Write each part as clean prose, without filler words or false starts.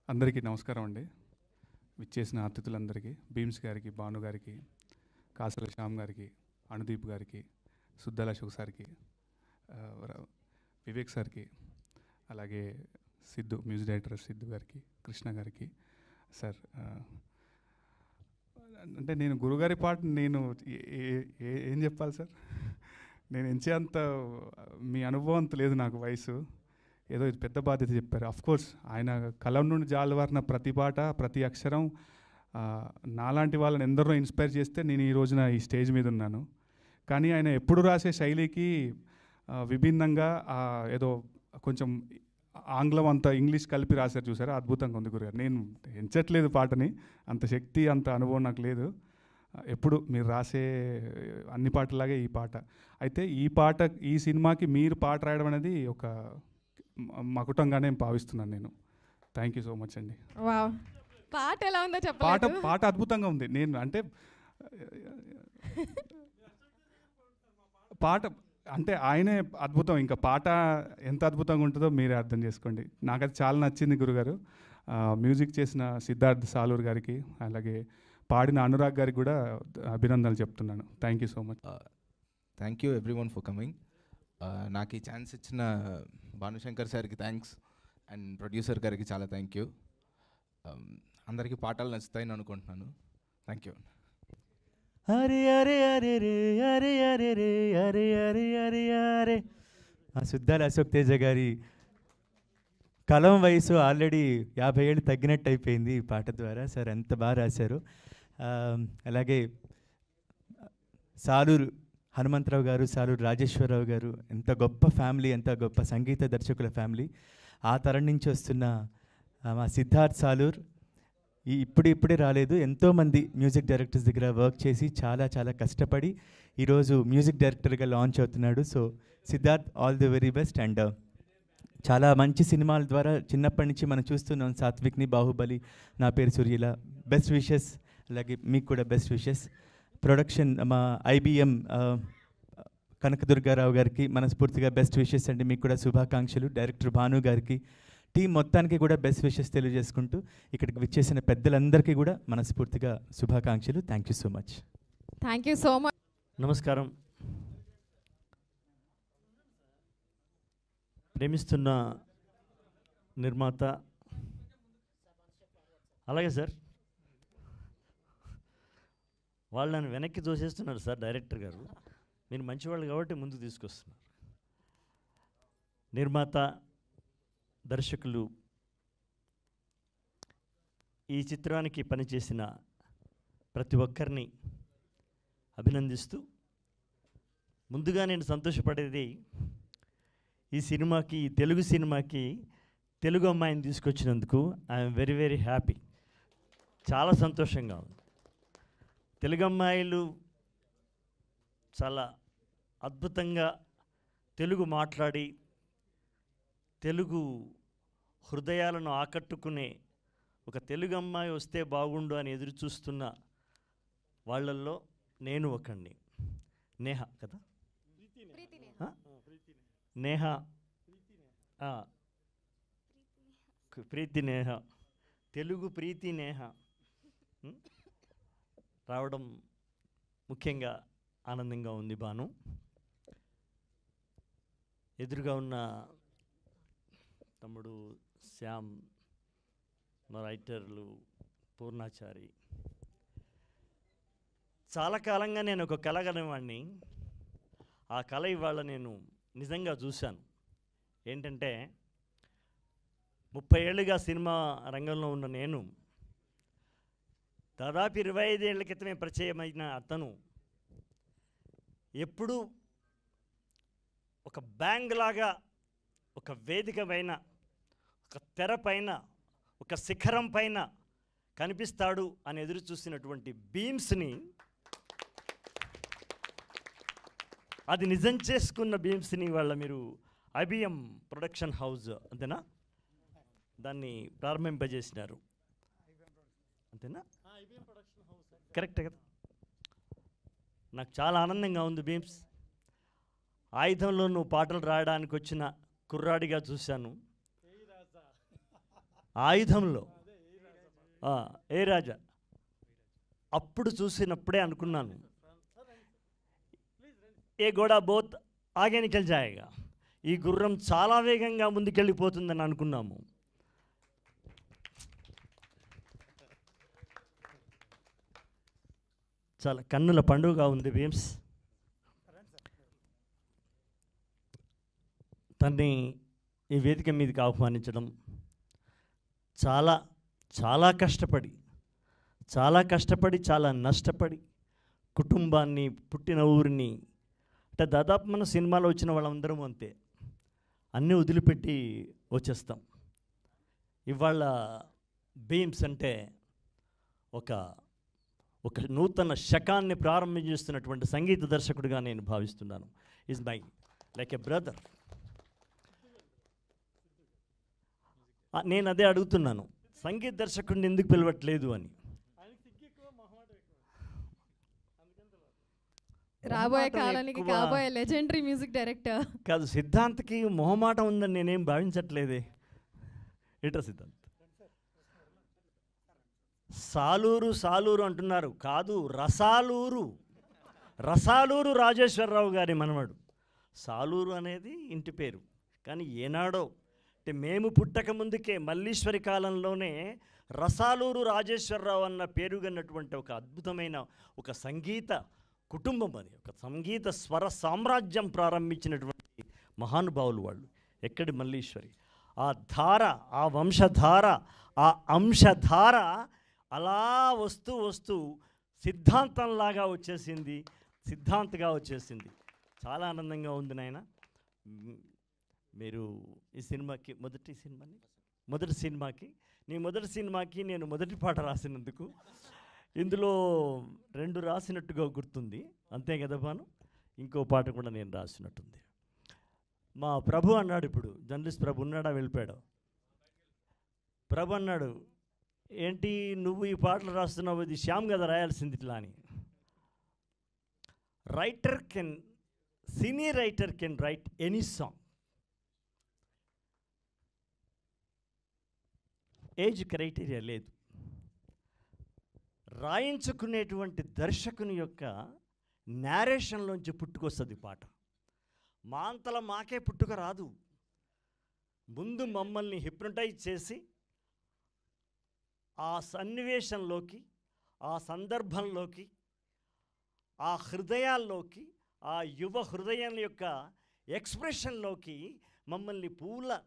అందరికీ నమస్కారం అండి. విచ్చేసిన అతిథులందరికీ, భీమ్స్ గారికి, భాను గారికి, కాసల శ్యామ్ గారికి, అనుదీప్ గారికి, సుద్దాల అశోక్ సార్కి, వివేక్ సార్కి, అలాగే సిద్ధు మ్యూజిక్ డైరెక్టర్ సిద్ధు గారికి, కృష్ణ గారికి. సార్ అంటే నేను గురుగారి పాట నేను ఏం చెప్పాలి సార్, నేను ఎంచేంత మీ అనుభవం అంత లేదు నాకు. వయసు ఏదో ఇది పెద్ద బాధ్యత చెప్పారు. కోర్స్ ఆయన కలం నుండి జాలువారిన ప్రతి పాట, ప్రతి అక్షరం నాలాంటి వాళ్ళని ఎందరో ఇన్స్పైర్ చేస్తే నేను ఈ రోజున ఈ స్టేజ్ మీద ఉన్నాను. కానీ ఆయన ఎప్పుడు రాసే శైలికి విభిన్నంగా ఏదో కొంచెం ఆంగ్లం అంత ఇంగ్లీష్ కలిపి రాశారు చూసారా, అద్భుతంగా ఉంది గురుగారు. నేను ఎంచట్లేదు పాటని, అంత శక్తి అంత అనుభవం నాకు లేదు. ఎప్పుడు మీరు రాసే అన్ని పాటలాగే ఈ పాట అయితే, ఈ సినిమాకి మీరు పాట రాయడం అనేది ఒక మకుటంగానే భావిస్తున్నాను నేను. థ్యాంక్ యూ సో మచ్ అండి. పాట ఎలా ఉందో చెప్పండి. పాట అద్భుతంగా ఉంది. నేను అంటే పాట అంటే ఆయనే అద్భుతం. ఇంకా పాట ఎంత అద్భుతంగా ఉంటుందో మీరే అర్థం చేసుకోండి. నాకు అది చాలా నచ్చింది గురుగారు. మ్యూజిక్ చేసిన సిద్ధార్థ్ సాలూర్ గారికి, అలాగే పాడిన అనురాగ్ గారికి కూడా అభినందనలు చెప్తున్నాను. Thank you so much. Thank you everyone for coming. నాకు ఈ ఛాన్స్ ఇచ్చిన భానుశంకర్ సార్కి థ్యాంక్స్, అండ్ ప్రొడ్యూసర్ గారికి చాలా థ్యాంక్ యూ. అందరికీ పాటలు నచ్చుతాయని అనుకుంటున్నాను. Thank you. అరే అరే అరే రే అరే అరే రే అరే అరే అరే అరే. సుద్దాల అశోక్ తేజ గారి కలం వయసు ఆల్రెడీ 50 ఏళ్ళు తగ్గినట్టు అయిపోయింది ఈ పాట ద్వారా. సార్ ఎంత బాగా రాశారు. అలాగే సాలూరు హనుమంతరావు గారు, సాలూరు రాజేశ్వరరావు గారు, ఎంత గొప్ప ఫ్యామిలీ, ఎంత గొప్ప సంగీత దర్శకుల ఫ్యామిలీ. ఆ తరం నుంచి వస్తున్న మా సిద్ధార్థ్ సాలూర్ ఇప్పుడే రాలేదు. ఎంతోమంది మ్యూజిక్ డైరెక్టర్స్ దగ్గర వర్క్ చేసి చాలా చాలా కష్టపడి ఈరోజు మ్యూజిక్ డైరెక్టర్గా లాంచ్ అవుతున్నాడు. So Siddharth, all the very best. And చాలా మంచి సినిమాల ద్వారా చిన్నప్పటి నుంచి మనం చూస్తున్నాం. సాత్విక్ని, బాహుబలి, నా పేరు సూర్యల, బెస్ట్ విషెస్. అలాగే మీకు కూడా బెస్ట్ విషెస్. ప్రొడక్షన్ మా IBM కనకదుర్గారావు గారికి మనస్ఫూర్తిగా బెస్ట్ విషెస్ అండి. మీకు కూడా శుభాకాంక్షలు. డైరెక్టర్ భాను గారికి, టీం మొత్తానికి కూడా బెస్ట్ విషెస్ తెలియజేసుకుంటూ ఇక్కడికి విచ్చేసిన పెద్దలందరికీ కూడా మనస్ఫూర్తిగా శుభాకాంక్షలు. Thank you so much. Thank you so much. నమస్కారం. ప్రేమిస్తున్న నిర్మాత, అలాగే సార్ వాళ్ళు నన్ను వెనక్కి తోసేస్తున్నారు సార్. డైరెక్టర్ గారు మీరు మంచివాళ్ళు కాబట్టి ముందుకు తీసుకొస్తున్నారు. నిర్మాత, దర్శకులు, ఈ చిత్రానికి పనిచేసిన ప్రతి ఒక్కరిని అభినందిస్తూ, ముందుగా నేను సంతోషపడేది ఈ సినిమాకి, ఈ తెలుగు సినిమాకి తెలుగు అమ్మాయిని తీసుకొచ్చినందుకు ఐఎమ్ వెరీ వెరీ హ్యాపీ. చాలా సంతోషంగా ఉంది. తెలుగు అమ్మాయిలు చాలా అద్భుతంగా తెలుగు మాట్లాడి తెలుగు హృదయాలను ఆకట్టుకునే ఒక తెలుగు అమ్మాయి వస్తే బాగుండు అని ఎదురు చూస్తున్న వాళ్ళల్లో నేను ఒకడిని. నేహ కదా, నేహ, ప్రీతి నేహ, తెలుగు ప్రీతి నేహ రావడం ముఖ్యంగా ఆనందంగా ఉంది. భాను, ఎదురుగా ఉన్న తమ్ముడు శ్యామ్, మా రైటర్లు పూర్ణాచారి. చాలా కాలంగా నేను ఒక కళ కనేవాడిని. ఆ కళ ఇవాళ నేను నిజంగా చూశాను. ఏంటంటే 30 ఏళ్ళుగా సినిమా రంగంలో ఉన్న నేను, దాదాపు 25 ఏళ్ల క్రితమే పరిచయమైన అతను ఎప్పుడూ ఒక బ్యాంగ్ లాగా, ఒక వేదిక పైన, ఒక తెర పైన, ఒక శిఖరం పైన కనిపిస్తాడు అని ఎదురు చూసినటువంటి భీమ్స్ని, అది నిజం చేసుకున్న భీమ్స్ని వాళ్ళ మీరు IBM ప్రొడక్షన్ హౌస్ అంతేనా, దాన్ని ప్రారంభింపజేసినారు అంతేనా? కరెక్టే కదా. నాకు చాలా ఆనందంగా ఉంది భీమ్స్. ఆయుధంలో నువ్వు పాటలు రాయడానికి వచ్చిన కుర్రాడిగా చూశాను. ఆయుధంలో ఏ రాజా అప్పుడు చూసినప్పుడే అనుకున్నాను, ఏ గోడా బోత్ ఆగే నికల్ జాయేగా, ఈ గుర్రం చాలా వేగంగా ముందుకెళ్ళిపోతుందని అనుకున్నాము. చాలా కన్నుల పండుగగా ఉంది భీమ్స్. తన్ని ఈ వేదిక మీదకి ఆహ్వానించడం చాలా చాలా కష్టపడి చాలా నష్టపడి కుటుంబాన్ని, పుట్టిన ఊరిని, అంటే దాదాపు మన సినిమాలో వచ్చిన వాళ్ళందరం అంతే, అన్నీ వదిలిపెట్టి వచ్చేస్తాం. ఇవాళ భీమ్స్ అంటే ఒక నూతన శకాన్ని ప్రారంభించేస్తున్నటువంటి సంగీత దర్శకుడిగా నేను భావిస్తున్నాను. Is my like a brother. నేను అదే అడుగుతున్నాను, సంగీత దర్శకుడిని ఎందుకు పిలవట్లేదు అని. రాబోయే కాలానికి కాబోయే లెజెండరీ మ్యూజిక్ డైరెక్టర్ కాదు, సిద్ధాంత్కి మొహమాటం ఉందని నేనేం భావించట్లేదే. ఏటా సిద్ధాంత్? సాలూరు అంటున్నారు, కాదు రసాలూరు రాజేశ్వరరావు గారి మనవడు. సాలూరు అనేది ఇంటి పేరు, కానీ ఏనాడో అంటే మేము పుట్టక ముందుకే మల్లీశ్వరి కాలంలోనే రసాలూరు రాజేశ్వరరావు అన్న పేరుగన్నటువంటి ఒక అద్భుతమైన ఒక సంగీత కుటుంబం, అది ఒక సంగీత స్వర సామ్రాజ్యం ప్రారంభించినటువంటి మహానుభావులు వాళ్ళు. ఎక్కడి మల్లీశ్వరి, ఆ ధార, ఆ వంశధార, ఆ అంశధార అలా వస్తూ సిద్ధాంతంలాగా వచ్చేసింది, సిద్ధాంతగా వచ్చేసింది. చాలా ఆనందంగా ఉంది నాయన. మీరు ఈ సినిమాకి మొదటి సినిమాకి నేను మొదటి పాట రాసినందుకు ఇందులో 2 రాసినట్టుగా గుర్తుంది, అంతే కదా బాను? ఇంకో పాట కూడా నేను రాసినట్టుంది. మా ప్రభు అన్నాడు, ఇప్పుడు జర్నలిస్ట్ ప్రభు ఉన్నాడా, వెళ్ళిపోయాడు? ప్రభు అన్నాడు, ఏంటి నువ్వు ఈ పాటలు రాస్తున్నావు, ఇది శ్యామ్ కదా రాయాల్సింది ఇట్లా అని. Cine writer can write any song. Age criteria లేదు. రాయించుకునేటువంటి దర్శకుని యొక్క నేరేషన్లోంచి పుట్టుకొస్తుంది పాట. మా అంతలా మాకే పుట్టుక రాదు. ముందు మమ్మల్ని హిప్నటైజ్ చేసి ఆ సన్నివేశంలోకి, ఆ సందర్భంలోకి, ఆ హృదయాల్లోకి, ఆ యువ హృదయం యొక్క ఎక్స్ప్రెషన్లోకి మమ్మల్ని పూల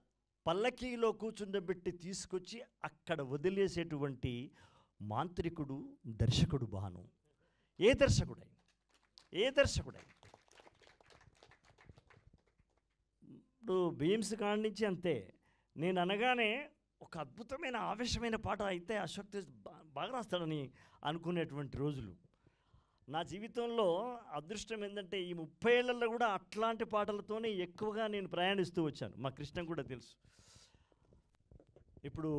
పల్లకీలో కూర్చుండబెట్టి తీసుకొచ్చి అక్కడ వదిలేసేటువంటి మాంత్రికుడు దర్శకుడు బాను. ఏ దర్శకుడై ఇప్పుడు భీమ్స్ కాడి నుంచి అంతే. నేను అనగానే ఒక అద్భుతమైన ఆవేశమైన పాట అయితే అశోక్ తేజ్ బాగా రాస్తాడని అనుకునేటువంటి రోజులు నా జీవితంలో. అదృష్టం ఏంటంటే ఈ 30 ఏళ్లలో కూడా అట్లాంటి పాటలతోనే ఎక్కువగా నేను ప్రయాణిస్తూ వచ్చాను. మా కృష్ణ కూడా తెలుసు. ఇప్పుడు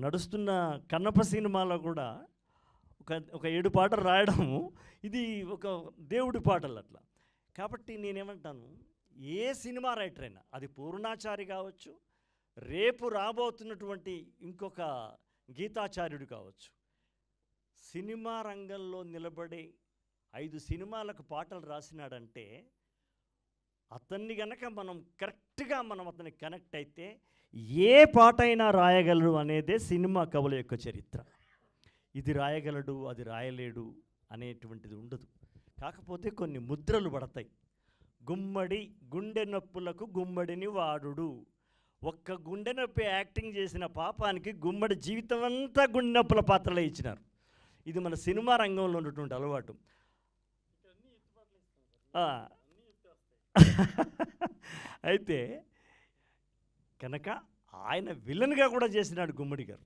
నడుస్తున్న కన్నప్ప సినిమాలో కూడా ఒక 7 పాటలు రాయడము, ఇది ఒక దేవుడి పాటలు అట్లా. కాబట్టి నేనేమంటాను, ఏ సినిమా రైటర్ అయినా, అది పూర్ణాచారి కావచ్చు, రేపు రాబోతున్నటువంటి ఇంకొక గీతాచార్యుడు కావచ్చు, సినిమా రంగంలో నిలబడే 5 సినిమాలకు పాటలు రాసినాడంటే అతన్ని గనక మనం కరెక్ట్గా అతనికి కనెక్ట్ అయితే ఏ పాట అయినా రాయగలడు అనేదే సినిమా కవుల యొక్క చరిత్ర. ఇది రాయగలడు, అది రాయలేడు అనేటువంటిది ఉండదు. కాకపోతే కొన్ని ముద్రలు పడతాయి. గుమ్మడి గుండె నొప్పులకు గుమ్మడిని వాడుడు. ఒక్క గుండె నొప్పి యాక్టింగ్ చేసిన పాపానికి గుమ్మడి జీవితం అంతా గుండె నొప్పుల పాత్రలే ఇచ్చినారు. ఇది మన సినిమా రంగంలో ఉన్నటువంటి అలవాటు. అయితే కనుక ఆయన విలన్గా కూడా చేసినాడు గుమ్మడి గారు.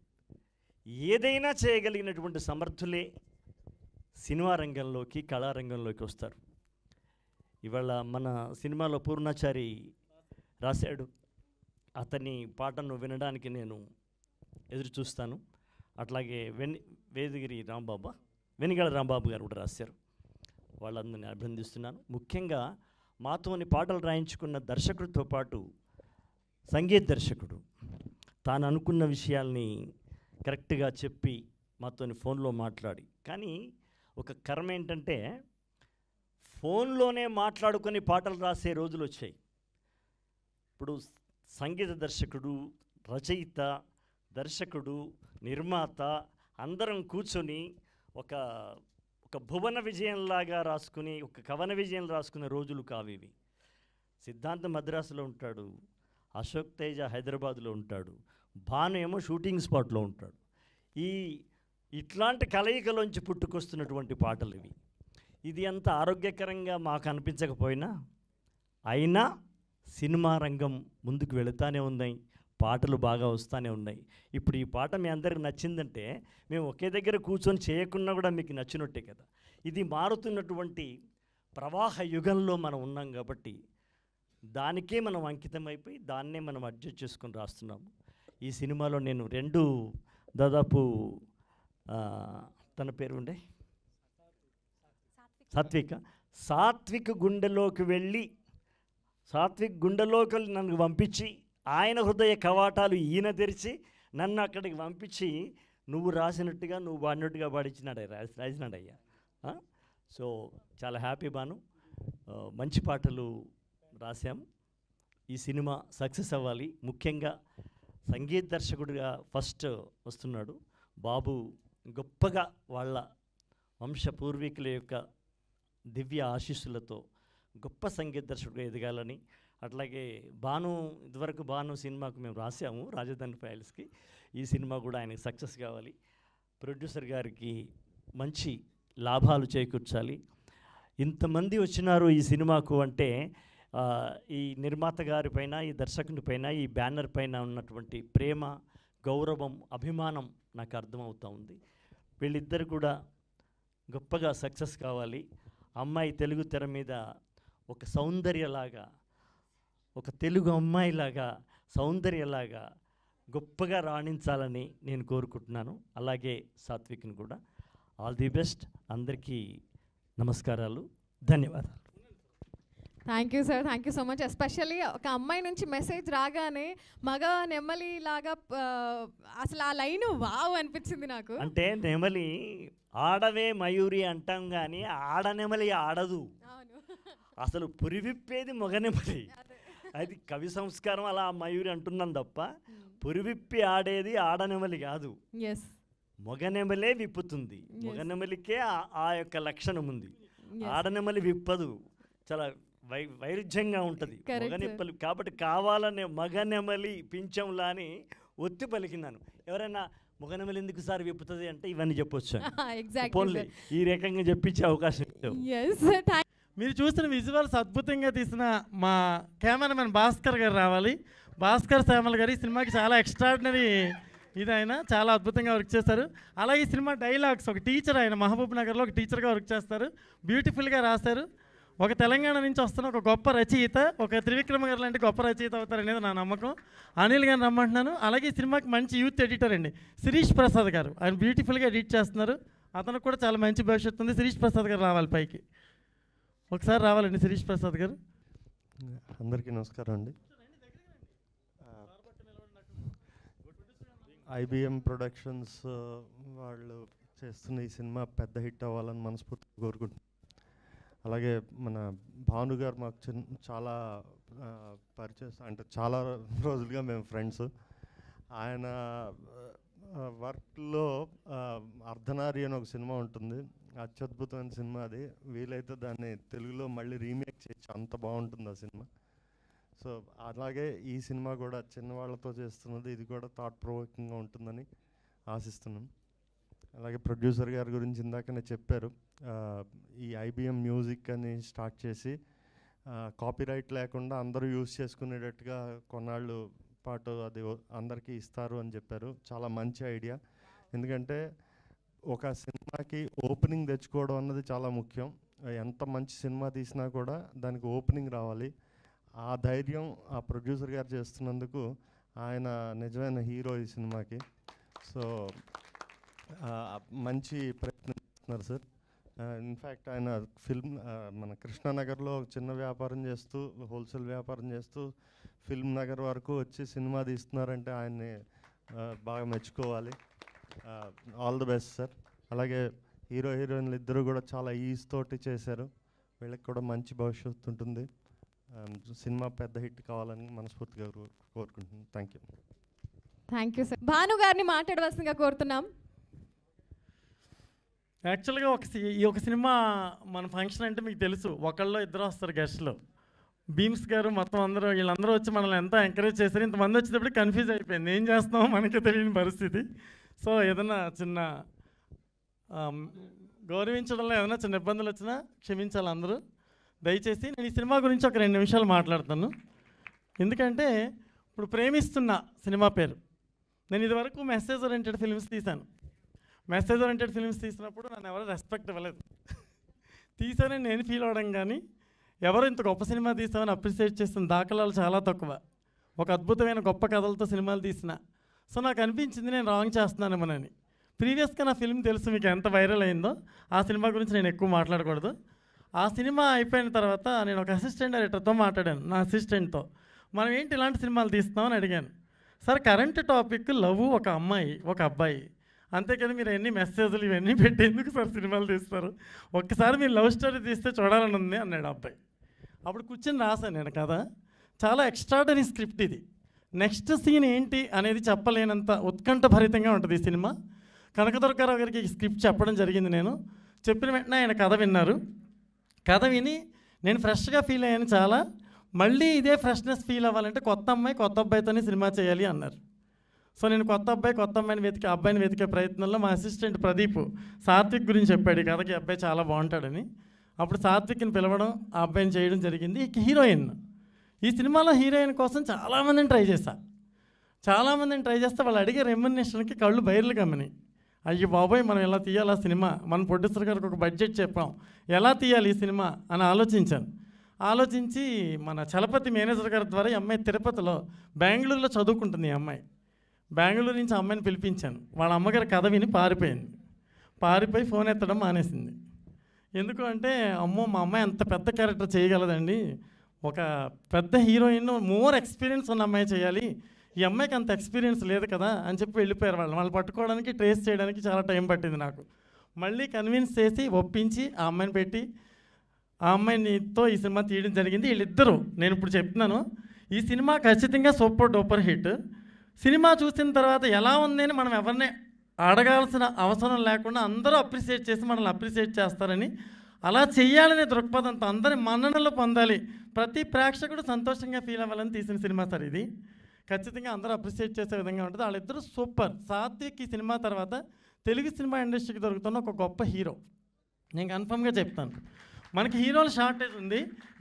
ఏదైనా చేయగలిగినటువంటి సమర్థులే సినిమా రంగంలోకి, కళారంగంలోకి వస్తారు. ఇవాళ మన సినిమాలో పూర్ణాచారి రాశాడు, అతని పాటను వినడానికి నేను ఎదురు చూస్తాను. అట్లాగే వేదగిరి రాంబాబు, వెనిగళ రాంబాబు గారు కూడా రాశారు. వాళ్ళందరినీ అభినందిస్తున్నాను. ముఖ్యంగా మాతోని పాటలు రాయించుకున్న దర్శకుడితో పాటు సంగీత దర్శకుడు తాను అనుకున్న విషయాల్ని కరెక్ట్గా చెప్పి మాతోని ఫోన్లో మాట్లాడి. కానీ ఒక కర్మ ఏంటంటే ఫోన్లోనే మాట్లాడుకొని పాటలు రాసే రోజులు వచ్చాయి. ఇప్పుడు సంగీత దర్శకుడు, రచయిత, దర్శకుడు, నిర్మాత అందరం కూర్చొని ఒక ఒక భువన విజయంలాగా రాసుకుని, ఒక కవన విజయం రాసుకునే రోజులు కావివి. సిద్ధాంత మద్రాసులో ఉంటాడు, అశోక్ తేజ హైదరాబాద్లో ఉంటాడు, భాను ఏమో షూటింగ్ స్పాట్లో ఉంటాడు. ఇట్లాంటి కలయికలోంచి పుట్టుకొస్తున్నటువంటి పాటలు ఇవి. ఇది అంత ఆరోగ్యకరంగా మాకు అనిపించకపోయినా అయినా సినిమా రంగం ముందుకు వెళుతూనే ఉన్నాయి, పాటలు బాగా వస్తూనే ఉన్నాయి. ఇప్పుడు ఈ పాట మీ అందరికి నచ్చిందంటే మేము ఒకే దగ్గర కూర్చొని చేయకుండా కూడా మీకు నచ్చినట్టే కదా. ఇది మారుతున్నటువంటి ప్రవాహ యుగంలో మనం ఉన్నాం కాబట్టి దానికే మనం అంకితం అయిపోయి దాన్నే మనం అడ్జస్ట్ చేసుకొని రాస్తున్నాము. ఈ సినిమాలో నేను దాదాపు తన పేరు ఉండే సాత్విక్ గుండెలోకి వెళ్ళి, సాత్విక్ గుండెలోకి నన్ను పంపించి, ఆయన హృదయ కవాటాలు ఈయన తెరిచి నన్ను అక్కడికి పంపించి నువ్వు రాసినట్టుగా నువ్వు పాడినట్టుగా రాసినాడయ్యా. సో చాలా హ్యాపీ భాను, మంచి పాటలు రాశాము. ఈ సినిమా సక్సెస్ అవ్వాలి. ముఖ్యంగా సంగీత దర్శకుడిగా ఫస్ట్ వస్తున్నాడు బాబు. గొప్పగా వాళ్ళ వంశ పూర్వీకుల యొక్క దివ్య ఆశీస్సులతో గొప్ప సంగీత దర్శకుడిగా ఎదగాలని, అట్లాగే ఇదివరకు భాను సినిమాకు మేము రాసాము రాజధాని ఫైల్స్కి. ఈ సినిమా కూడా ఆయనకి సక్సెస్ కావాలి. ప్రొడ్యూసర్ గారికి మంచి లాభాలు చేకూర్చాలి. ఇంతమంది వచ్చినారు ఈ సినిమాకు అంటే ఈ నిర్మాత గారి పైన, ఈ దర్శకుని పైన, ఈ బ్యానర్ పైన ఉన్నటువంటి ప్రేమ, గౌరవం, అభిమానం నాకు అర్థమవుతూ ఉంది. వీళ్ళిద్దరు కూడా గొప్పగా సక్సెస్ కావాలి. అమ్మాయి తెలుగు తెర మీద ఒక సౌందర్యలాగా, ఒక తెలుగు అమ్మాయిలాగా, సౌందర్యలాగా గొప్పగా రాణించాలని నేను కోరుకుంటున్నాను. అలాగే సాత్విక్ని కూడా. All the best. అందరికీ నమస్కారాలు, ధన్యవాదాలు. Thank you sir, thank you so much. Especially ఒక అమ్మాయి నుంచి మెసేజ్ రాగానే మగ నెమలి లాగా అసలు ఆ లైన్ వావ్ అనిపించింది నాకు. అంటే నెమలి ఆడవే మయూరి అంటాం కానీ ఆడనెమలి ఆడదు. అసలు పురివిప్పేది మగనెమలి. అది కవి సంస్కారం, అలా మయూరి అంటున్నాం తప్ప పురివిప్పి ఆడేది ఆడనెమలి కాదు, మగనెమలే విప్పుతుంది. మగనెమలికే ఆ యొక్క లక్షణం ఉంది. ఆడనెమలి విప్పదు. చాలా వైరుధ్యంగా ఉంటుంది మగనెప్పలి. కాబట్టి కావాలనే మగనెమలి పింఛంలా అని ఒత్తి పలికినాను. ఎవరైనా మగనెమలి ఎందుకు సార్ విప్పుతుంది అంటే ఇవన్నీ చెప్పొచ్చు. ఈ రకంగా చెప్పించే అవకాశం. మీరు చూసిన విజువల్స్ అద్భుతంగా తీసిన మా కెమెరామెన్ భాస్కర్ గారు రావాలి. భాస్కర్ శ్యామల్ గారు ఈ సినిమాకి చాలా ఎక్స్ట్రాడినరీ ఆయన చాలా అద్భుతంగా వర్క్ చేస్తారు. అలాగే ఈ సినిమా డైలాగ్స్, ఒక టీచర్, ఆయన మహబూబ్ నగర్లో ఒక టీచర్గా వర్క్ చేస్తారు. బ్యూటిఫుల్గా రాశారు. ఒక తెలంగాణ నుంచి వస్తున్న ఒక గొప్ప రచయిత, ఒక త్రివిక్రమ గారు లాంటి గొప్ప రచయిత అవుతారనేది నా నమ్మకం. అనిల్ గారిని రమ్మంటున్నాను. అలాగే ఈ సినిమాకి మంచి యూత్ ఎడిటర్ అండి శిరీష్ ప్రసాద్ గారు, ఆయన బ్యూటిఫుల్గా ఎడిట్ చేస్తున్నారు. అతనికి కూడా చాలా మంచి భవిష్యత్తు ఉంది. శిరీష్ ప్రసాద్ గారు రావాలి పైకి, ఒకసారి రావాలండి శిరీష్ ప్రసాద్ గారు. అందరికీ నమస్కారం అండి. ఐబిఎం ప్రొడక్షన్స్ వాళ్ళు చేస్తున్న ఈ సినిమా పెద్ద హిట్ అవ్వాలని మనస్ఫూర్తిగా కోరుకుంటున్నాను. అలాగే మన భాను గారు మాకు చాలా పరిచయం, అంటే చాలా రోజులుగా మేము ఫ్రెండ్స్. ఆయన వర్క్లో అర్ధనారి అని ఒక సినిమా ఉంటుంది, అత్యద్భుతమైన సినిమా అది. వీలైతే దాన్ని తెలుగులో మళ్ళీ రీమేక్ చేయొచ్చు, అంత బాగుంటుంది ఆ సినిమా. సో అలాగే ఈ సినిమా కూడా చిన్నవాళ్ళతో చేస్తున్నది, ఇది కూడా థాట్ ప్రొవోకింగ్గా ఉంటుందని ఆశిస్తున్నాం. అలాగే ప్రొడ్యూసర్ గారి గురించి ఇందాకనే చెప్పారు. ఈ ఐబిఎం మ్యూజిక్ అని స్టార్ట్ చేసి కాపీరైట్ లేకుండా అందరూ యూజ్ చేసుకునేటట్టుగా కొన్నాళ్ళు పాటు అది అందరికీ ఇస్తారు అని చెప్పారు. చాలా మంచి ఐడియా. ఎందుకంటే ఒక సినిమాకి ఓపెనింగ్ తెచ్చుకోవడం అన్నది చాలా ముఖ్యం. ఎంత మంచి సినిమా తీసినా కూడా దానికి ఓపెనింగ్ రావాలి. ఆ ధైర్యం ఆ ప్రొడ్యూసర్ గారు చేస్తున్నందుకు ఆయన నిజమైన హీరో ఈ సినిమాకి. సో మంచి ప్రయత్నం చేస్తున్నారు సార్. ఇన్ఫ్యాక్ట్ ఆయన మన కృష్ణానగర్లో చిన్న వ్యాపారం చేస్తూ, హోల్సేల్ వ్యాపారం చేస్తూ ఫిల్మ్ నగర్ వరకు వచ్చి సినిమా తీస్తున్నారంటే ఆయన్ని బాగా మెచ్చుకోవాలి. All the best sir. అలాగే హీరో హీరోయిన్లు ఇద్దరు కూడా చాలా ఈజ్ తోటి చేశారు. వీళ్ళకి కూడా మంచి భవిష్యత్తు ఉంటుంది. సినిమా పెద్ద హిట్ కావాలని మనస్ఫూర్తిగా కోరుకుంటున్నాను. Thank you. Thank you sir. Bhanu గారిని మాట్లాడవలసిందిగా కోరుతున్నాం. యాక్చువల్గా ఈ ఒక సినిమా మన ఫంక్షన్ అంటే మీకు తెలుసు, ఒకళ్ళు ఇద్దరు వస్తారు గెస్ట్లు. భీమ్స్ గారు మొత్తం అందరూ వీళ్ళందరూ వచ్చి మనల్ని ఎంతో ఎంకరేజ్ చేశారు. ఇంతమంది వచ్చేటప్పుడు కన్ఫ్యూజ్ అయిపోయింది, ఏం చేస్తామో మనకే తెలియని పరిస్థితి. సో ఏదైనా చిన్న గౌరవించడంలో ఏదైనా చిన్న ఇబ్బందులు వచ్చినా క్షమించాలి అందరూ దయచేసి. నేను ఈ సినిమా గురించి ఒక 2 నిమిషాలు మాట్లాడతాను. ఎందుకంటే ఇప్పుడు ప్రేమిస్తున్న సినిమా పేరు. నేను ఇదివరకు మెసేజ్ ఓరియంటెడ్ ఫిల్మ్స్ తీశాను. మెసేజ్ ఓరియంటెడ్ ఫిల్మ్స్ తీసినప్పుడు నన్ను ఎవరు రెస్పెక్ట్ ఇవ్వలేదు. తీసానని నేను ఫీల్ అవ్వడం కానీ ఎవరు ఇంత గొప్ప సినిమా తీసామని అప్రిషియేట్ చేసిన దాఖలాలు చాలా తక్కువ. ఒక అద్భుతమైన గొప్ప కథలతో సినిమాలు తీసిన. సో నాకు అనిపించింది నేను రాంగ్ చేస్తున్నానేమోనని. ప్రీవియస్గా నా ఫిల్మ్ తెలుసు మీకు ఎంత వైరల్ అయిందో. ఆ సినిమా గురించి నేను ఎక్కువ మాట్లాడకూడదు. ఆ సినిమా అయిపోయిన తర్వాత నేను ఒక అసిస్టెంట్ డైరెక్టర్తో మాట్లాడాను, నా అసిస్టెంట్తో. మనం ఏంటి ఇలాంటి సినిమాలు తీస్తామని అడిగాను. సార్ కరెంట్ టాపిక్ లవ్, ఒక అమ్మాయి ఒక అబ్బాయి, అంతేకాని మీరు ఎన్ని మెసేజ్లు ఇవన్నీ పెట్టి ఎందుకు సార్ సినిమాలు తీస్తారు, ఒక్కసారి మీరు లవ్ స్టోరీ తీస్తే చూడాలని ఉంది అన్నాడు అబ్బాయి. అప్పుడు కూర్చొని రాశాను నేను కథ. చాలా ఎక్స్ట్రాడనరీ స్క్రిప్ట్ ఇది. నెక్స్ట్ సీన్ ఏంటి అనేది చెప్పలేనంత ఉత్కంఠభరితంగా ఉంటుంది ఈ సినిమా. కనకదుర్గారావు గారికి ఈ స్క్రిప్ట్ చెప్పడం జరిగింది. నేను చెప్పిన వెంటనే ఆయన కథ విన్నారు. కథ విని నేను ఫ్రెష్గా ఫీల్ అయ్యాను చాలా. మళ్ళీ ఇదే ఫ్రెష్నెస్ ఫీల్ అవ్వాలంటే కొత్త అమ్మాయి కొత్త అబ్బాయితోనే సినిమా చేయాలి అన్నారు. సో నేను కొత్త అబ్బాయిని అబ్బాయిని వెతికే ప్రయత్నంలో మా అసిస్టెంట్ ప్రదీప్ సాత్విక్ గురించి చెప్పాడు, ఈ కథకి అబ్బాయి చాలా బాగుంటాడని. అప్పుడు సాత్విక్ని పిలవడం, ఆ అబ్బాయిని చేయడం జరిగింది. ఇక హీరోయిన్, ఈ సినిమాలో హీరోయిన్ కోసం చాలామందిని ట్రై చేస్తే వాళ్ళు అడిగే రెమ్యునరేషన్కి కళ్ళు బయర్లు కమ్మని. అయ్యో బాబోయ్, మనం ఎలా తీయాలి ఆ సినిమా, మన ప్రొడ్యూసర్ గారికి ఒక బడ్జెట్ చెప్పాం, ఎలా తీయాలి ఈ సినిమా అని ఆలోచించి మన చలపతి మేనేజర్ గారి ద్వారా ఈ అమ్మాయి తిరుపతిలో బెంగళూరులో చదువుకుంటుంది. ఈ అమ్మాయి బెంగళూరు నుంచి అమ్మాయిని పిలిపించాను. వాళ్ళ అమ్మగారి కథ విని పారిపోయి ఫోన్ ఎత్తడం మానేసింది. ఎందుకు అంటే, అమ్మో మా అమ్మాయి అంత పెద్ద క్యారెక్టర్ చేయగలదండి, ఒక పెద్ద హీరోయిన్ మోర్ ఎక్స్పీరియన్స్ ఉన్న అమ్మాయి చేయాలి, ఈ అమ్మాయికి అంత ఎక్స్పీరియన్స్ లేదు కదా అని చెప్పి వెళ్ళిపోయారు. వాళ్ళు పట్టుకోవడానికి ట్రేస్ చేయడానికి చాలా టైం పట్టింది నాకు. మళ్ళీ కన్విన్స్ చేసి ఒప్పించి ఆ అమ్మాయిని పెట్టి ఆ అమ్మాయినితో ఈ సినిమా తీయడం జరిగింది. వీళ్ళిద్దరూ నేను ఇప్పుడు చెప్తున్నాను, ఈ సినిమా ఖచ్చితంగా సూపర్ డూపర్ హిట్. సినిమా చూసిన తర్వాత ఎలా ఉంది అని మనం ఎవరిని అడగాల్సిన అవసరం లేకుండా అందరూ అప్రిషియేట్ చేసి మనల్ని అప్రిషియేట్ చేస్తారని, అలా చెయ్యాలనే దృక్పథంతో అందరి మన్ననలు పొందాలి, ప్రతి ప్రేక్షకుడు సంతోషంగా ఫీల్ అవ్వాలని తీసిన సినిమా సార్ ఇది. ఖచ్చితంగా అందరూ అప్రిషియేట్ చేసే విధంగా ఉంటుంది. వాళ్ళిద్దరూ సూపర్. సాత్విక్ ఈ సినిమా తర్వాత తెలుగు సినిమా ఇండస్ట్రీకి దొరుకుతున్న ఒక గొప్ప హీరో, నేను కన్ఫర్మ్గా చెప్తాను. మనకి హీరోల షార్టేజ్ ఉంది.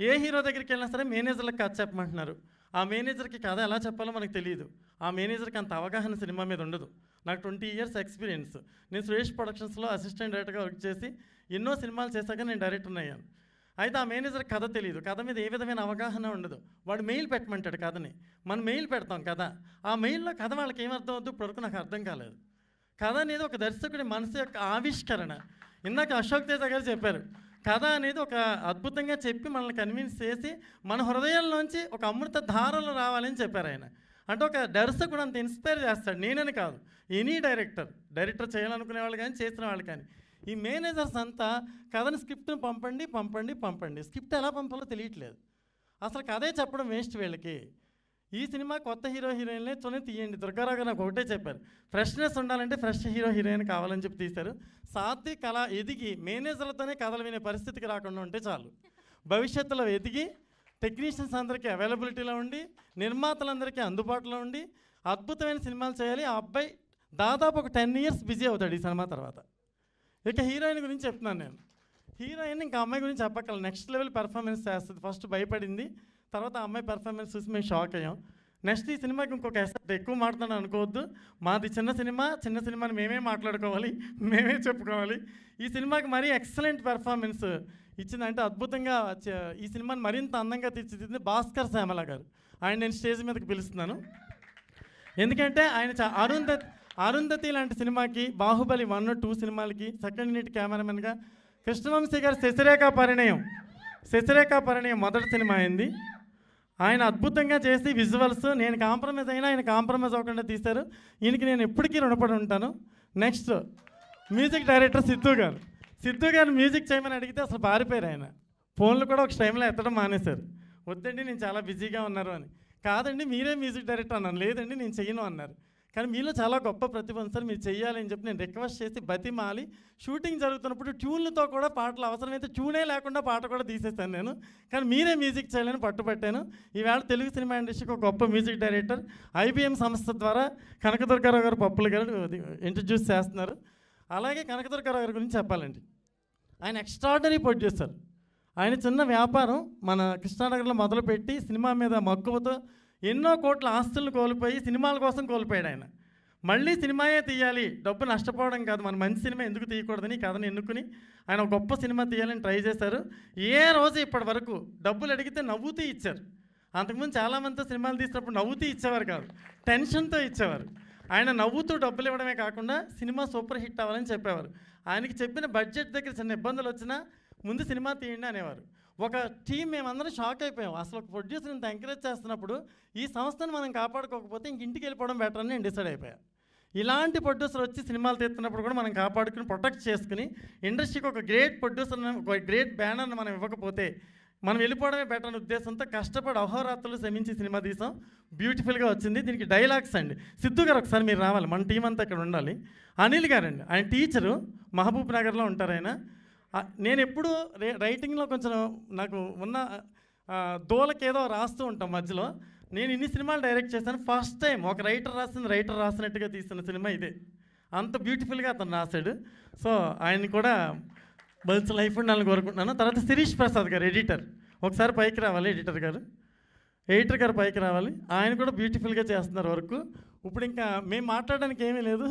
ఏ హీరో దగ్గరికి వెళ్ళినా సరే మేనేజర్లకు కథ చెప్పమంటున్నారు. ఆ మేనేజర్కి కథ ఎలా చెప్పాలో మనకు తెలియదు. ఆ మేనేజర్కి అంత అవగాహన సినిమా మీద ఉండదు. నాకు 20 years ఎక్స్పీరియన్స్. నేను సురేష్ ప్రొడక్షన్స్లో అసిస్టెంట్ డైరెక్టర్గా వర్క్ చేసి ఎన్నో సినిమాలు చేశాక నేను డైరెక్టర్ని అయ్యాను. అయితే ఆ మేనేజర్ కథ తెలియదు, కథ మీద ఏ విధమైన అవగాహన ఉండదు. వాడు మెయిల్ పెట్టమంటాడు కథని, మనం మెయిల్ పెడతాం కథ. ఆ మెయిల్లో కథ వాళ్ళకి ఏమర్థం అవుతుందో ఇప్పటివరకు నాకు అర్థం కాలేదు. కథ అనేది ఒక దర్శకుడి మనసు యొక్క ఆవిష్కరణ. ఇందాక అశోక్ తేజ గారు చెప్పారు, కథ అనేది ఒక అద్భుతంగా చెప్పి మనల్ని కన్విన్స్ చేసి మన హృదయంలోంచి ఒక అమృత ధారలు రావాలని చెప్పారు ఆయన. అంటే ఒక దర్శకుడు అంత ఇన్స్పైర్ చేస్తాడు. నేనని కాదు, ఎనీ డైరెక్టర్ చేయాలనుకునే వాళ్ళు కానీ చేసిన వాళ్ళు కానీ. ఈ మేనేజర్స్ అంతా కథని స్క్రిప్ట్ని పంపండి. స్క్రిప్ట్ ఎలా పంపాలో తెలియట్లేదు. అసలు కథే చెప్పడం వేస్ట్ వీళ్ళకి. ఈ సినిమా కొత్త హీరోయిన్లే తీయండి. దుర్గారావు గారు నాకు ఒకటే చెప్పారు, ఫ్రెష్నెస్ ఉండాలంటే ఫ్రెష్ హీరోయిన్ కావాలని చెప్పి తీశారు. సాత్విక్ అలా ఎదిగి మేనేజర్లతోనే కథలు వినే పరిస్థితికి రాకుండా ఉంటే చాలు. భవిష్యత్తులో ఎదిగి టెక్నీషియన్స్ అందరికీ అవైలబిలిటీలో ఉండి, నిర్మాతలందరికీ అందుబాటులో ఉండి అద్భుతమైన సినిమాలు చేయాలి. ఆ అబ్బాయి దాదాపు ఒక 10 years బిజీ అవుతాడు ఈ సినిమా తర్వాత. ఇక హీరోయిన్ గురించి చెప్తున్నాను నేను. హీరోయిన్ ఇంకా అమ్మాయి గురించి చెప్పక్కల, నెక్స్ట్ లెవెల్ పెర్ఫార్మెన్స్ చేస్తుంది. ఫస్ట్ భయపడింది, తర్వాత ఆ అమ్మాయి పెర్ఫార్మెన్స్ చూసి మేము షాక్ అయ్యాం. నెక్స్ట్ ఈ సినిమాకి ఇంకొక ఎసెప్ట్ ఎక్కువ మాట్లాడతాను అనుకోవద్దు, మాది చిన్న సినిమాని మేమే మాట్లాడుకోవాలి, మేమే చెప్పుకోవాలి. ఈ సినిమాకి మరీ ఎక్సలెంట్ పెర్ఫార్మెన్స్ ఇచ్చిందంటే అద్భుతంగా ఈ సినిమాని మరింత అందంగా తీర్చిదిద్దింది భాస్కర్ శ్యామల గారు. ఆయన నేను స్టేజ్ మీదకి పిలుస్తున్నాను. ఎందుకంటే ఆయన అరుంధతి లాంటి సినిమాకి, బాహుబలి 1, 2 సినిమాలకి సెకండ్ యూనిట్ కెమెరామెన్గా, కృష్ణవంశీ గారు శశిరేఖ పరిణయం మొదటి సినిమా అయింది. ఆయన అద్భుతంగా చేసి విజువల్స్, నేను కాంప్రమైజ్ అయినా ఆయన కాంప్రమైజ్ అవ్వకుండా తీశారు. ఈయనకి నేను ఎప్పటికీ రుణపడి ఉంటాను. నెక్స్ట్ మ్యూజిక్ డైరెక్టర్ సిద్ధు గారు. సిద్ధు గారు మ్యూజిక్ చేయమని అడిగితే అసలు పారిపోయారు ఆయన. ఫోన్లు కూడా ఒక టైంలో ఎత్తడం మానేశారు. వద్దండి నేను చాలా బిజీగా ఉన్నారు అని. కాదండి మీరే మ్యూజిక్ డైరెక్టర్ అన్నాను. లేదండి నేను చెయ్యను అన్నారు. కానీ మీలో చాలా గొప్ప ప్రతిభ ఉంది సార్, మీరు చెయ్యాలని చెప్పి నేను రిక్వెస్ట్ చేసి బతిమాలి షూటింగ్ జరుగుతున్నప్పుడు ట్యూన్లతో కూడా పాటలు అవసరమైతే ట్యూనే లేకుండా పాట కూడా తీసేస్తాను నేను. కానీ మీరే మ్యూజిక్ చేయాలని పట్టుపట్టాను. ఈవేళ తెలుగు సినిమా ఇండస్ట్రీకి ఒక గొప్ప మ్యూజిక్ డైరెక్టర్ IBM సంస్థ ద్వారా కనకదుర్గారావు గారు పప్పులు గారు ఇంట్రడ్యూస్ చేస్తున్నారు. అలాగే కనకదుర్గారావు గారి గురించి చెప్పాలండి, ఆయన ఎక్స్ట్రాడినరీ ప్రొడ్యూసర్. ఆయన చిన్న వ్యాపారం మన కృష్ణానగర్లో మొదలుపెట్టి సినిమా మీద మక్కువతో ఎన్నో కోట్ల ఆస్తులను కోల్పోయి సినిమాల కోసం కోల్పోయాడు ఆయన. మళ్ళీ సినిమాయే తీయాలి, డబ్బు నష్టపోవడం కాదు, మన మంచి సినిమా ఎందుకు తీయకూడదని కథను ఎన్నుకుని ఆయన ఒక గొప్ప సినిమా తీయాలని ట్రై చేశారు. ఏ రోజు ఇప్పటి వరకు డబ్బులు అడిగితే నవ్వుతూ ఇచ్చారు. అంతకుముందు చాలామందితో సినిమాలు తీసినప్పుడు నవ్వుతూ ఇచ్చేవారు కాదు, టెన్షన్తో ఇచ్చేవారు. ఆయన నవ్వుతూ డబ్బులు ఇవ్వడమే కాకుండా సినిమా సూపర్ హిట్ అవ్వాలని చెప్పేవారు. ఆయనకి చెప్పిన బడ్జెట్ దగ్గర చిన్న ఇబ్బందులు వచ్చినా ముందు సినిమా తీయండి అనేవారు. ఒక టీం మేమందరం షాక్ అయిపోయాం. అసలు ఒక ప్రొడ్యూసర్ ఇంత ఎంకరేజ్ చేస్తున్నప్పుడు ఈ సంస్థను మనం కాపాడుకోకపోతే ఇంటికి వెళ్ళిపోవడం బెటర్ అని నేను డిసైడ్ అయిపోయాను. ఇలాంటి ప్రొడ్యూసర్ వచ్చి సినిమాలు తీస్తున్నప్పుడు కూడా మనం కాపాడుకుని ప్రొటెక్ట్ చేసుకుని ఇండస్ట్రీకి ఒక గ్రేట్ ప్రొడ్యూసర్, ఒక గ్రేట్ బ్యానర్ని మనం ఇవ్వకపోతే మనం వెళ్ళిపోవడమే బెటర్ అనే ఉద్దేశంతో కష్టపడి అహోరాత్రులు శ్రమించి సినిమా తీసాం. బ్యూటిఫుల్గా వచ్చింది. దీనికి డైలాగ్స్ అండి, సిద్ధు గారు ఒకసారి మీరు రావాలి, మన టీం అంతా ఇక్కడ ఉండాలి. అనిల్ గారండి, ఆయన టీచరు, మహబూబ్ నగర్లో ఉంటారు ఆయన. నేను ఎప్పుడు రైటింగ్లో కొంచెం నాకు ఉన్న దోలకేదో రాస్తూ ఉంటాం మధ్యలో. నేను ఇన్ని సినిమాలు డైరెక్ట్ చేశాను. ఫస్ట్ టైం ఒక రైటర్ రాసినట్టుగా తీస్తున్న సినిమా ఇదే. అంత బ్యూటిఫుల్గా అతను రాశాడు. సో ఆయన్ని కూడా మంచి లైఫ్ ఉండాలని కోరుకుంటున్నాను. తర్వాత శిరీష్ ప్రసాద్ గారు ఎడిటర్, ఒకసారి పైకి రావాలి. ఎడిటర్ గారు పైకి రావాలి. ఆయన కూడా బ్యూటిఫుల్గా చేస్తున్నారు వర్క్. ఇప్పుడు ఇంకా మేము మాట్లాడడానికి ఏమీ లేదు,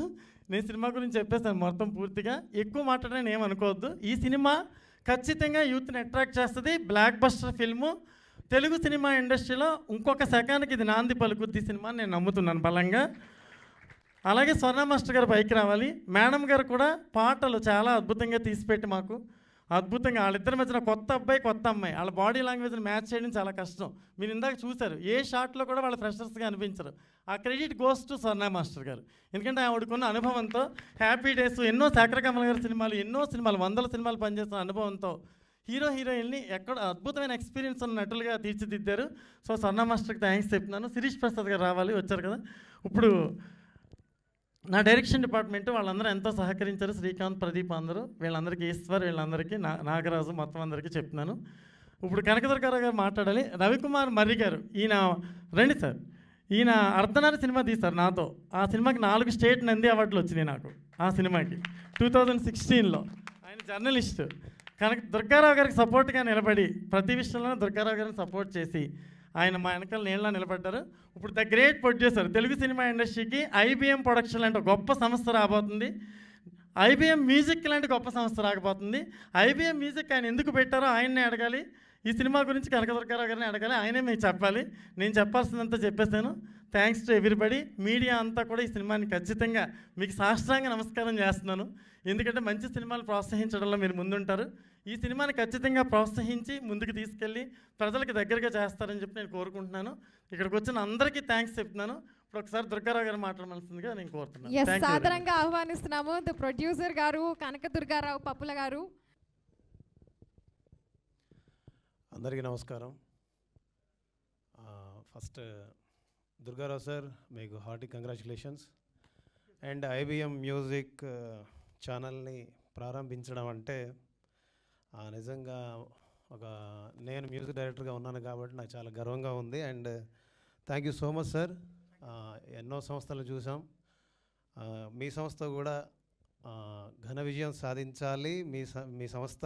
నేను సినిమా గురించి చెప్పేస్తాను మొత్తం పూర్తిగా. ఎక్కువ మాట్లాడని ఏమనుకోవద్దు. ఈ సినిమా ఖచ్చితంగా యూత్ని అట్రాక్ట్ చేస్తుంది. Block buster film. Telugu cinema ఇండస్ట్రీలో ఇంకొక సెకండ్కి ఇది నాంది పలుకుద్ది సినిమా నేను నమ్ముతున్నాను బలంగా. అలాగే స్వర్ణ మాస్టర్ గారు పైకి రావాలి. మేడం గారు కూడా పాటలు చాలా అద్భుతంగా తీసిపెట్టి మాకు అద్భుతంగా వాళ్ళిద్దరి మధ్యన కొత్త అబ్బాయి కొత్త అమ్మాయి, వాళ్ళ బాడీ లాంగ్వేజ్ని మ్యాచ్ చేయడం చాలా కష్టం. మీరు ఇందాక చూశారు, ఏ షాట్లో కూడా వాళ్ళ ఫ్రెషర్స్గా అనిపించరు. ఆ credit goes to Swarna master గారు. ఎందుకంటే ఆవిడకున్న అనుభవంతో, హ్యాపీ డేస్, ఎన్నో శేఖర్ కమల్ గారి సినిమాలు, ఎన్నో సినిమాలు, 100 సినిమాలు పనిచేసిన అనుభవంతో హీరోయిన్ని ఎక్కడ అద్భుతమైన ఎక్స్పీరియన్స్ ఉన్న నటులుగా తీర్చిదిద్దారు. సో స్వర్ణ మాస్టర్కి థ్యాంక్స్ చెప్తున్నాను. శిరీష్ ప్రసాద్ గారు రావాలి, వచ్చారు కదా. ఇప్పుడు నా డైరెక్షన్ డిపార్ట్మెంట్ వాళ్ళందరూ ఎంతో సహకరించారు. శ్రీకాంత్, ప్రదీప్ అందరూ, వీళ్ళందరికీ ఈశ్వర్, వీళ్ళందరికీ నాగరాజు, మొత్తం అందరికీ చెప్తున్నాను. ఇప్పుడు కనకదుర్గారావు గారు మాట్లాడాలి. రవికుమార్ మర్రి గారు, ఈయన రండి సార్. ఈయన అర్ధనారి సినిమా తీశారు నాతో. ఆ సినిమాకి 4 స్టేట్ నంది అవార్డులు వచ్చినాయి నాకు. ఆ సినిమాకి 2016లో. ఆయన జర్నలిస్టు. దుర్గారావు గారికి సపోర్ట్గా నిలబడి ప్రతి విషయంలో దుర్గారావు గారిని సపోర్ట్ చేసి ఆయన మా వెనకాల నీళ్ళ నిలబడ్డారు. ఇప్పుడు the great producer, Telugu cinema ఇండస్ట్రీకి IBM ప్రొడక్షన్ లాంటి గొప్ప సంస్థ రాబోతుంది. IBM మ్యూజిక్ లాంటి గొప్ప సంస్థ రాకపోతుంది. IBM మ్యూజిక్ ఆయన ఎందుకు పెట్టారో ఆయన్నే అడగాలి. ఈ సినిమా గురించి కనకదుర్గారావు గారిని అడగాలి, ఆయనే మీకు చెప్పాలి. నేను చెప్పాల్సిందంతా చెప్పేశాను. Thanks to everybody. మీడియా అంతా కూడా ఈ సినిమాని ఖచ్చితంగా మీకు సాష్టాంగ నమస్కారం చేస్తున్నాను. ఎందుకంటే మంచి సినిమాలు ప్రోత్సహించడంలో మీరు ముందుంటారు. ఈ సినిమాని ఖచ్చితంగా ప్రోత్సహించి ముందుకు తీసుకెళ్ళి ప్రజలకు దగ్గరగా చేస్తారని చెప్పి నేను కోరుకుంటున్నాను. ఇక్కడికి వచ్చిన అందరికీ థ్యాంక్స్ చెప్తున్నాను. ఇప్పుడు ఒకసారి దుర్గారావు గారు మాట్లాడవలసిందిగా నేను కోరుతున్నాను. సాధారణంగా ఆహ్వానిస్తున్నాము ది ప్రొడ్యూసర్ గారు కనకదుర్గారావు పప్పుల గారు. అందరికీ నమస్కారం. ఫస్ట్ దుర్గారావు సార్, మీకు hearty congratulations. And IBM music ఛానల్ని ప్రారంభించడం అంటే నిజంగా నేను మ్యూజిక్ డైరెక్టర్గా ఉన్నాను కాబట్టి నాకు చాలా గర్వంగా ఉంది. And thank you so much sir. ఎన్నో సంస్థలు చూసాం, మీ సంస్థ కూడా ఘన విజయం సాధించాలి. మీ సంస్థ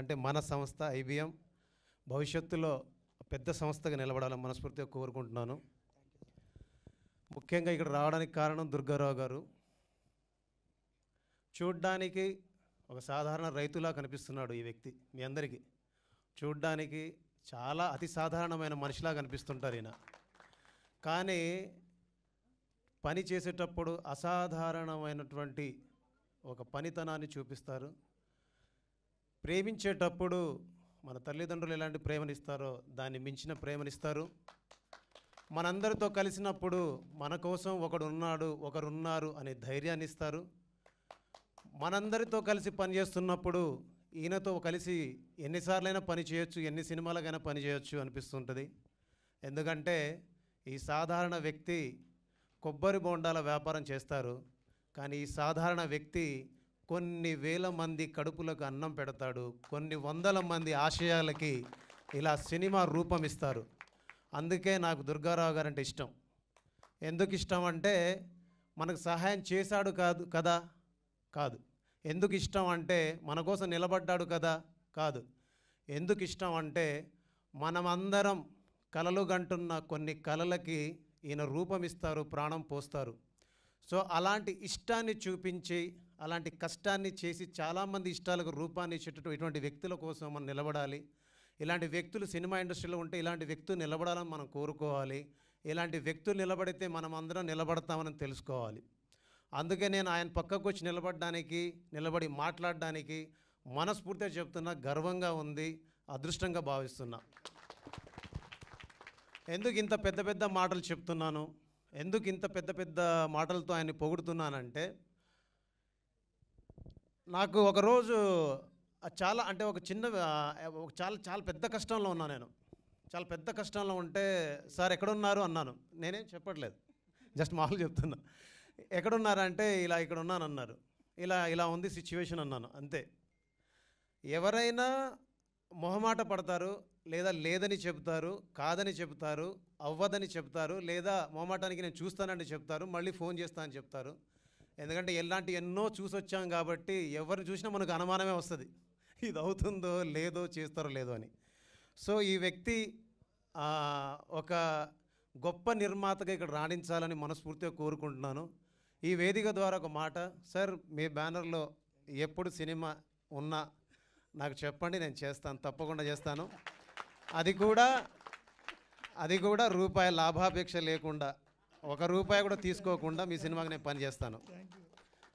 అంటే మన సంస్థ IBM భవిష్యత్తులో పెద్ద సంస్థగా నిలబడాలని మనస్ఫూర్తిగా కోరుకుంటున్నాను. ముఖ్యంగా ఇక్కడ రావడానికి కారణం దుర్గారావు గారు. చూడ్డానికి ఒక సాధారణ రైతులా కనిపిస్తున్నాడు ఈ వ్యక్తి. మీ అందరికీ చూడ్డానికి చాలా అతి సాధారణమైన మనిషిలా కనిపిస్తుంటారు ఈయన. కానీ పని చేసేటప్పుడు అసాధారణమైనటువంటి ఒక పనితనాన్ని చూపిస్తారు. ప్రేమించేటప్పుడు మన తల్లిదండ్రులు ఎలాంటి ప్రేమనిస్తారో దాన్ని మించిన ప్రేమనిస్తారు. మనందరితో కలిసినప్పుడు మన కోసం ఒకరున్నారు అనే ధైర్యాన్ని ఇస్తారు. మనందరితో కలిసి పనిచేస్తున్నప్పుడు ఈయనతో కలిసి ఎన్నిసార్లైనా పని చేయొచ్చు, ఎన్ని సినిమాలకైనా పని చేయొచ్చు అనిపిస్తుంటుంది. ఎందుకంటే ఈ సాధారణ వ్యక్తి కొబ్బరి బొండాల వ్యాపారం చేస్తారు, కానీ ఈ సాధారణ వ్యక్తి కొన్ని వేల మంది కడుపులకు అన్నం పెడతాడు, కొన్ని వందల మంది ఆశయాలకి ఇలా సినిమా రూపం ఇస్తారు. అందుకే నాకు దుర్గారావు గారు అంటే ఇష్టం. ఎందుకు ఇష్టం అంటే మనకు సహాయం చేశాడు కాదు. ఎందుకు ఇష్టం అంటే మన కోసం నిలబడ్డాడు కాదు. ఎందుకు ఇష్టం అంటే మనమందరం కలలు గంటున్న కొన్ని కలలకి ఈయన రూపం ఇస్తారు, ప్రాణం పోస్తారు. సో అలాంటి ఇష్టాన్ని చూపించి, అలాంటి కష్టాన్ని చేసి చాలామంది ఇష్టాలకు రూపాన్ని ఇచ్చేటట్టు ఇటువంటి వ్యక్తుల కోసం మనం నిలబడాలి. ఇలాంటి వ్యక్తులు సినిమా ఇండస్ట్రీలో ఉంటే ఇలాంటి వ్యక్తులు నిలబడాలని మనం కోరుకోవాలి. ఇలాంటి వ్యక్తులు నిలబడితే మనం అందరం నిలబడతామని తెలుసుకోవాలి. అందుకే నేను ఆయన పక్కకు వచ్చి నిలబడి మాట్లాడడానికి మనస్ఫూర్తిగా చెప్తున్నా, గర్వంగా ఉంది, అదృష్టంగా భావిస్తున్నా. ఎందుకు ఇంత పెద్ద పెద్ద మాటలు చెప్తున్నాను, ఎందుకు ఇంత పెద్ద పెద్ద మాటలతో ఆయన్ని పొగుడుతున్నానంటే, నాకు ఒకరోజు చాలా అంటే ఒక చిన్న చాలా పెద్ద కష్టంలో ఉన్నా. నేను చాలా పెద్ద కష్టంలో ఉంటే, సార్ ఎక్కడున్నారు అన్నాను. నేనేం చెప్పట్లేదు, జస్ట్ మామూలు చెప్తున్నా. ఎక్కడున్నారంటే ఇలా ఇక్కడ ఉన్నాను అన్నారు. ఇలా ఉంది సిచ్యువేషన్ అన్నాను, అంతే. ఎవరైనా మొహమాట పడతారు, లేదా లేదని చెప్తారు, కాదని చెప్తారు, అవ్వదని చెప్తారు, లేదా మొహమాటానికి నేను చూస్తానని చెప్తారు, మళ్ళీ ఫోన్ చేస్తానని చెప్తారు. ఎందుకంటే ఇలాంటి ఎన్నో చూసొచ్చాం కాబట్టి ఎవరిని చూసినా మనకు అనుమానమే వస్తుంది, ఇది అవుతుందో లేదో, చేస్తారో లేదో అని. సో ఈ వ్యక్తి ఒక గొప్ప నిర్మాతగా ఇక్కడ రాణించాలని మనస్ఫూర్తిగా కోరుకుంటున్నాను. ఈ వేదిక ద్వారా ఒక మాట, సార్ మీ బ్యానర్లో ఎప్పుడు సినిమా ఉన్నా నాకు చెప్పండి, నేను చేస్తాను, తప్పకుండా చేస్తాను. అది కూడా రూపాయి లాభాపేక్ష లేకుండా, ₹1 కూడా తీసుకోకుండా మీ సినిమాకి నేను పని చేస్తాను.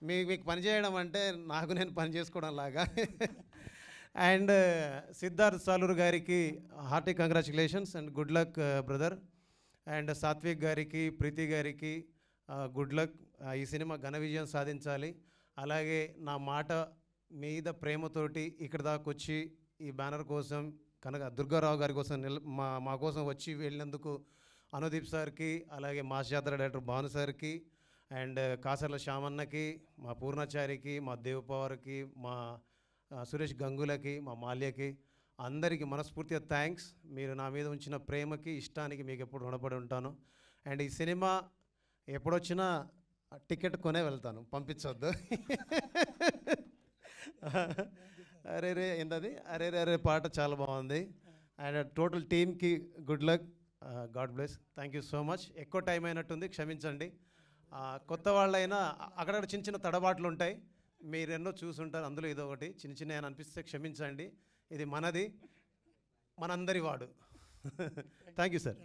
మీకు పని చేయడం అంటే నాకు నేను పని చేసుకోవడం లాగా. అండ్ సిద్ధార్థ్ సాలూరు గారికి hearty congratulations and good luck brother. And Satvik గారికి, ప్రీతి గారికి గుడ్ లక్. ఈ సినిమా ఘన విజయం సాధించాలి. అలాగే నా మాట మీద ప్రేమతోటి ఇక్కడ దాకా వచ్చి ఈ బ్యానర్ కోసం దుర్గారావు గారి కోసం మా కోసం వచ్చి వెళ్ళినందుకు అనుదీప్ సార్కి, అలాగే మాస్ జాతర డైరెక్టర్ భాను సార్కి, అండ్ కాసర్ల శ్యామన్నకి, మా పూర్ణాచారికి, మా దేవపవర్కి, మా సురేష్ గంగులకి, మా మాల్యకి, అందరికీ మనస్ఫూర్తిగా థ్యాంక్స్. మీరు నా మీద ఉంచిన ప్రేమకి, ఇష్టానికి మీకు ఎప్పుడు రుణపడి ఉంటాను. అండ్ ఈ సినిమా ఎప్పుడొచ్చినా టికెట్ కొనే వెళ్తాను, పంపించొద్దు. అరే రే ఏంటది, అరే పాట చాలా బాగుంది. అండ్ టోటల్ టీమ్కి good luck, God bless. Thank you so much. ఎక్కువ టైం అయినట్టుంది, క్షమించండి. కొత్త వాళ్ళైనా అక్కడక్కడ చిన్న చిన్న తడబాట్లు ఉంటాయి, మీరు ఎన్నో చూసుంటారు, అందులో ఇదో ఒకటి చిన్న అని అనిపిస్తే క్షమించండి. ఇది మనది, మనందరి వాడు. Thank you sir.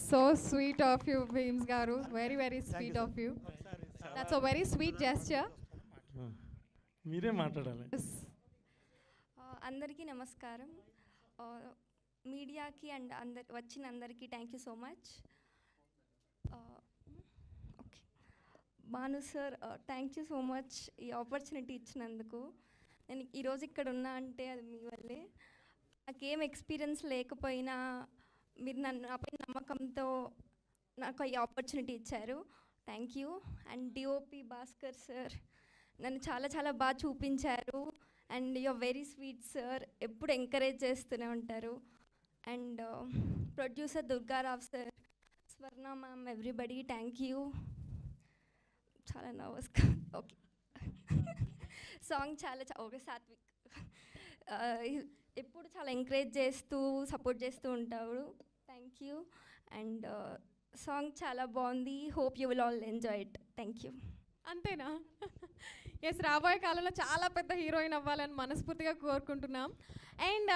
So sweet of you, Beams Garu. Very, very sweet of you. That's a very sweet gesture. మీరే మాట్లాడాలి. అందరికీ నమస్కారం. మీడియాకి అండ్ వచ్చిన అందరికీ thank you so much. Okay Bhanu sir, thank you so much ఈ ఆపర్చునిటీ ఇచ్చినందుకు. నేను ఈరోజు ఇక్కడ ఉన్నా అంటే అది మీ వల్లే. నాకేం ఎక్స్పీరియన్స్ లేకపోయినా మీరు నాపై నమ్మకంతో నాకు ఈ ఆపర్చునిటీ ఇచ్చారు. Thank you. And DOP Bhaskar sir నన్ను చాలా చాలా బాగా చూపించారు. And you're very sweet sir, ఎప్పుడు ఎంకరేజ్ చేస్తూనే ఉంటారు. And producer Durga Rao sir, Swarna ma'am, everybody thank you. చాలా నర్వస్గా. ఓకే సాంగ్ చాలా ఓకే. సాత్విక్ ఎప్పుడు చాలా ఎంకరేజ్ చేస్తూ సపోర్ట్ చేస్తూ ఉంటాడు. Thank you. అండ్ సాంగ్ చాలా బాగుంది. Hope you will all enjoy it. Thank you. అంతేనా? ఎస్, రాబోయే కాలంలో చాలా పెద్ద హీరోయిన్ అవ్వాలని మనస్ఫూర్తిగా కోరుకుంటున్నాం. అండ్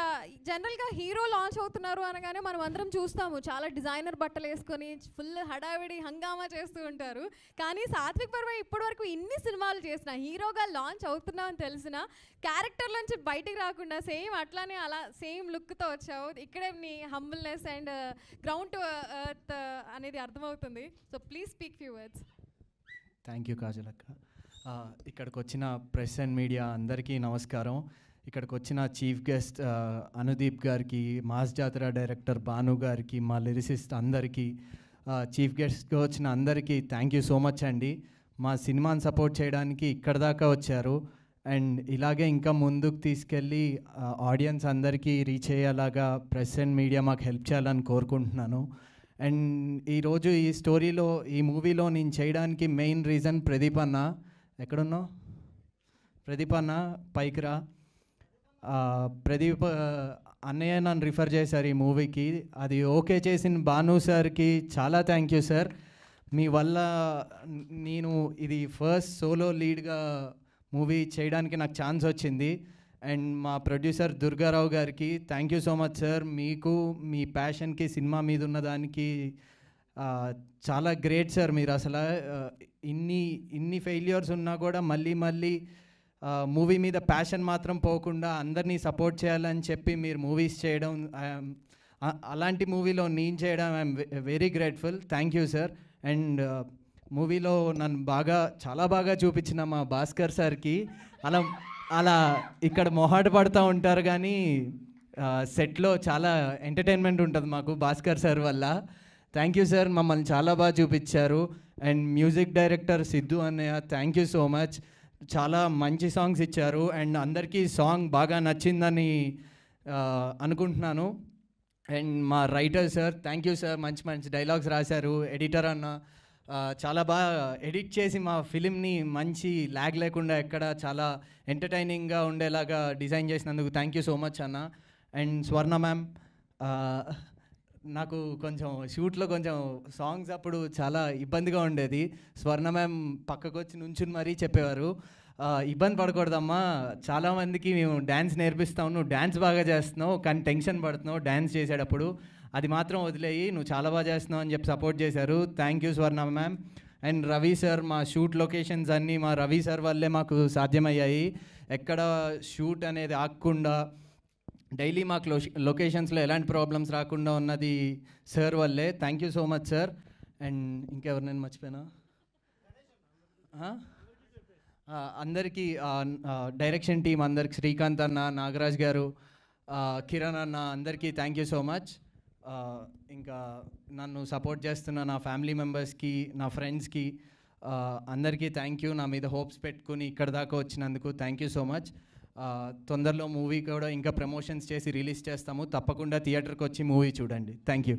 జనరల్గా హీరో లాంచ్ అవుతున్నారు అనగానే మనం అందరం చూస్తాము, చాలా డిజైనర్ బట్టలు వేసుకొని ఫుల్ హడావిడి హంగామా చేస్తూ ఉంటారు. కానీ సాత్విక్ వర్మ ఇప్పటివరకు ఇన్ని సినిమాలు చేసిన, హీరోగా లాంచ్ అవుతున్నావు అని తెలిసిన క్యారెక్టర్ నుంచి బయటికి రాకుండా సేమ్ అట్లానే అలా సేమ్ లుక్తో వచ్చావు. ఇక్కడే నీ humbleness and ground to earth అనేది అర్థమవుతుంది. So please speak few words. Thank you కాజలక్క. ఇక్కడికి వచ్చిన ప్రెస్ అండ్ మీడియా అందరికీ నమస్కారం. ఇక్కడికి వచ్చిన చీఫ్ గెస్ట్ అనుదీప్ గారికి, మాస్ జాతర డైరెక్టర్ భాను గారికి, మా లిరిసిస్ట్ అందరికీ, చీఫ్ గెస్ట్గా వచ్చిన అందరికీ థ్యాంక్ యూ సో మచ్ అండి. మా సినిమాని సపోర్ట్ చేయడానికి ఇక్కడ దాకా వచ్చారు. అండ్ ఇలాగే ఇంకా ముందుకు తీసుకెళ్ళి ఆడియన్స్ అందరికీ రీచ్ అయ్యేలాగా ప్రెస్ అండ్ మీడియా మాకు హెల్ప్ చేయాలని కోరుకుంటున్నాను. అండ్ ఈరోజు ఈ స్టోరీలో, ఈ మూవీలో నేను చేయడానికి మెయిన్ రీజన్ ప్రదీప్ అన్న. ఎక్కడున్నావు ప్రదీప్ అన్న? పైకి రా. ప్రదీప్ అన్నయ్య నన్ను రిఫర్ చేశారు ఈ మూవీకి. అది ఓకే చేసిన భాను సార్కి చాలా థ్యాంక్ యూ సార్. మీ వల్ల నేను ఇది ఫస్ట్ సోలో లీడ్గా మూవీ చేయడానికి నాకు ఛాన్స్ వచ్చింది. అండ్ మా ప్రొడ్యూసర్ దుర్గారావు గారికి thank you so much sir. మీకు మీ ప్యాషన్కి సినిమా మీద ఉన్నదానికి చాలా గ్రేట్ సార్. మీరు అసలు ఇన్ని ఫెయిల్యూర్స్ ఉన్నా కూడా మళ్ళీ మూవీ మీద ప్యాషన్ మాత్రం పోకుండా అందరినీ సపోర్ట్ చేయాలని చెప్పి మీరు మూవీస్ చేయడం, అలాంటి మూవీలో నేను చేయడం I'm very grateful. Thank you sir. And మూవీలో నన్ను చాలా బాగా చూపించిన మా భాస్కర్ సార్కి, అలా ఇక్కడ మొహాట పడుతూ ఉంటారు కానీ సెట్లో చాలా ఎంటర్టైన్మెంట్ ఉంటుంది మాకు భాస్కర్ సార్ వల్ల. థ్యాంక్ యూ సార్, మమ్మల్ని చాలా బాగా చూపించారు. అండ్ మ్యూజిక్ డైరెక్టర్ సిద్ధు అన్నయ్య థ్యాంక్ యూ సో మచ్. చాలా మంచి సాంగ్స్ ఇచ్చారు అండ్ అందరికీ సాంగ్ బాగా నచ్చిందని అనుకుంటున్నాను. అండ్ మా writer sir thank you sir, మంచి డైలాగ్స్ రాశారు. ఎడిటర్ అన్న చాలా బాగా ఎడిట్ చేసి మా ఫిలింని మంచి ల్యాగ్ లేకుండా ఎక్కడ చాలా ఎంటర్టైనింగ్గా ఉండేలాగా డిజైన్ చేసినందుకు థ్యాంక్ యూ సో మచ్ అన్న. అండ్ స్వర్ణ మ్యామ్, నాకు కొంచెం షూట్లో కొంచెం సాంగ్స్ అప్పుడు చాలా ఇబ్బందిగా ఉండేది. స్వర్ణ మ్యామ్ పక్కకు వచ్చి నుంచుని మరీ చెప్పేవారు, ఇబ్బంది పడకూడదమ్మా, చాలామందికి మేము డ్యాన్స్ నేర్పిస్తాము, నువ్వు డ్యాన్స్ బాగా చేస్తున్నావు కానీ టెన్షన్ పడుతున్నావు డ్యాన్స్ చేసేటప్పుడు, అది మాత్రం వదిలేయి, నువ్వు చాలా బాగా చేస్తున్నావు అని చెప్పి సపోర్ట్ చేశారు. Thank you Swarna ma'am. And Ravi sir, మా షూట్ లొకేషన్స్ అన్నీ మా రవి సార్ వల్లే మాకు సాధ్యమయ్యాయి. ఎక్కడ షూట్ అనేది ఆగకుండా డైలీ మాకు లొకేషన్స్లో ఎలాంటి ప్రాబ్లమ్స్ రాకుండా ఉన్నది సార్ వల్లే. Thank you so much sir. And ఇంకెవరు నేను మర్చిపోయినా? అందరికీ డైరెక్షన్ టీం అందరికి, శ్రీకాంత్ అన్న, నాగరాజ్ గారు, కిరణ్ అన్న, అందరికీ థ్యాంక్ యూ సో మచ్. ఇంకా నన్ను సపోర్ట్ చేస్తున్న నా ఫ్యామిలీ మెంబర్స్కి, నా ఫ్రెండ్స్కి అందరికీ థ్యాంక్ యూ. నా మీద హోప్స్ పెట్టుకుని ఇక్కడ దాకా వచ్చినందుకు థ్యాంక్ యూ సో మచ్. తొందరలో మూవీ కూడా ఇంకా ప్రమోషన్స్ చేసి రిలీజ్ చేస్తాము, తప్పకుండా థియేటర్కి వచ్చి మూవీ చూడండి. Thank you.